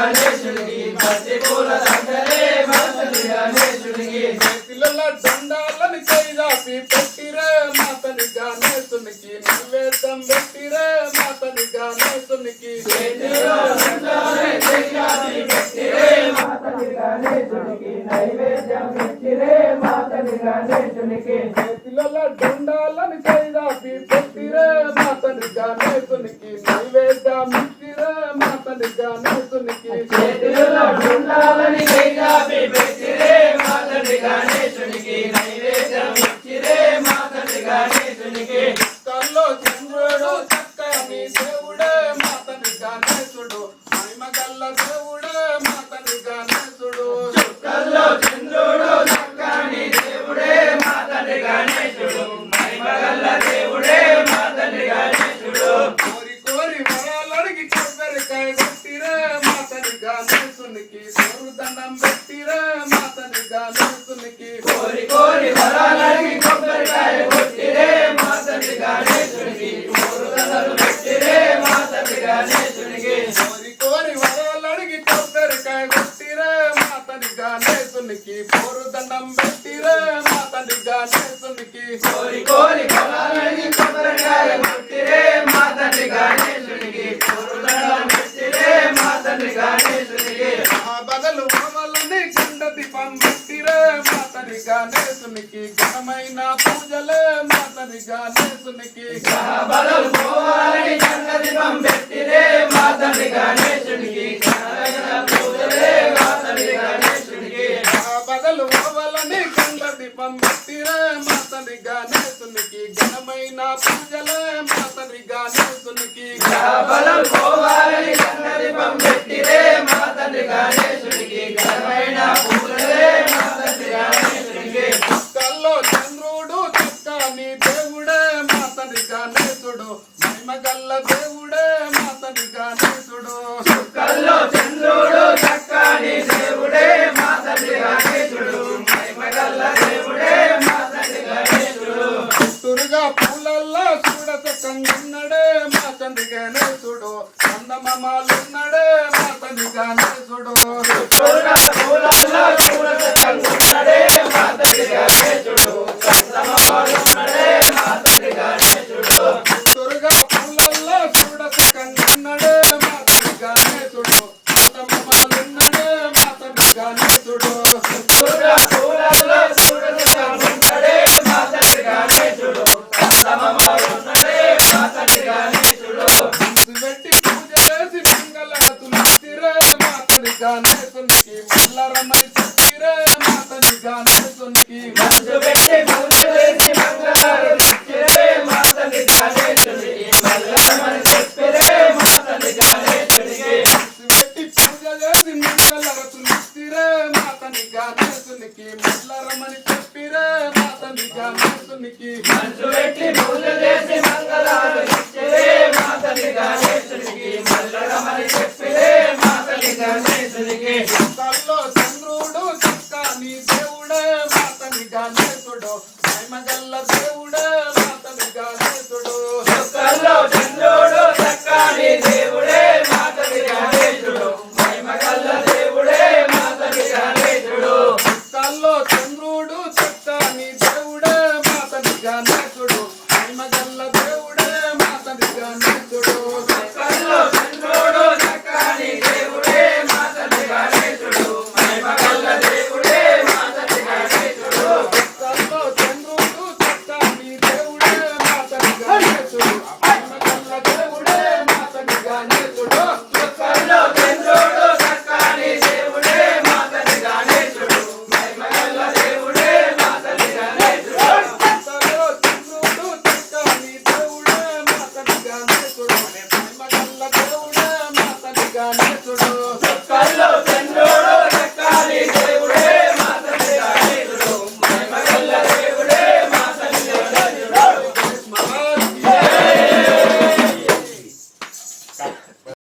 గణేశునికి భక్తి పూల దండలే మాతని గణేశునికి పిల్లల దండాలని కైదాపి పెట్టిరే మాతని గణేశునికి నైవేద్యం పెట్టిరే మాతని గణేశునికి చేతిలో దండాలే కైదాపి పెట్టిరే మాతని గణేశునికి నైవేద్యం పెట్టిరే మాతని గణేశునికి పిల్లల దండాలని కైదాపి పెట్టిరే మాతని గణేశునికి నైవేద్యం పెట్టిరే మాతని గణేశునికి చేతిలో దండాలని కైదాపి పెట్టిరే మాతని గణేశునికి నైవేద్యం పెట్టిరే మాతని గణేశునికి కల్లో చంద్రుడు చక్కని దేవుడే మాతని గణేశుడు మహిమగల్ల దేవుడే మాతని గణేశుడు కల్లో చంద్రుడు చక్కని దేవుడే మాతని గణేశుడు మహిమగల్ల దేవుడే మాతని గణేశుడు కోరి కోరి వరాలడిగి కొబ్బరికాయ కొట్టిరే మాతని గణేశునికి కోరు దండం పెట్టిరే మాతని గణేశునికి కోరి కోరి వరాలడిగి కొబ్బరికాయ కొట్టిరే మాతని గణేశునికి కోరుదనలు పెట్టిరే మాతని గణేశునికి కోరి కోరి వరాలడిగి కొబ్బరికాయ కొట్టిరే మాతని గణేశునికి కోరు దండం పెట్టిరే మాతని గణేశునికి కోరి కోరి వరాలడిగి కొబ్బరికాయ కొట్టిరే మాతని గణేశునికి కోరుదనలు పెట్టిరే మాతని గణేశునికి ఆ బదలు వరవలని కుండ దీపం పెట్టిరే మాతని గణేశునికి ఘనమైన పూజలే మాతని గణేశునికి బలలు పోవాలని చంద్రదీపం పెట్టిరే మాతని గణేశునికి ఘనమైన పూజలే మాతని గణేశునికి ఆ బదలు వరవలని కుండ దీపం పెట్టిరే మాతని గణేశునికి ఘనమైన పూజలే మాతని గణేశునికి బలం పోవాలని చంద్రదీపం పెట్టిరే మాతని గణేశునికి ఘనమైన పూజలే మాతని గణేశునికి కల్లో చంద్రుడు చక్కని దేవుడే మాతని గణేశుడు మహిమగల్ల దేవుడే మాతని గణేశుడు కల్లో చంద్రుడు చక్కని దేవుడే మాతని గణేశుడు మహిమగల్ల దేవుడే మాతని గణేశుడు తురుగా పూలల్లో చూడచకంగున్నడే మాతని గణేశుడు అందమమాలున్నడే మాతని గణేశుడు తురుగా పూలల్లో చూడచకంగున్నడే మాతని గణేశుడు చందమామలున్నడే మాతని గణేశుడు తురుగా పూలల్లో చూడచకంగున్నడే మాతని గణేశుడు అందమమాలున్నడే మాతని గణేశుడు తురుగా పూలల్లో చూడచకంగున్నడే మాతని గణేశుడు చందమామలున్నడే మాతని గణేశుడు పెట్టి పూజ చేసి మంగళతులెత్తిరే మాతని గణేశునికి మల్లరమై చెప్పిరే మాతని గణేశునికి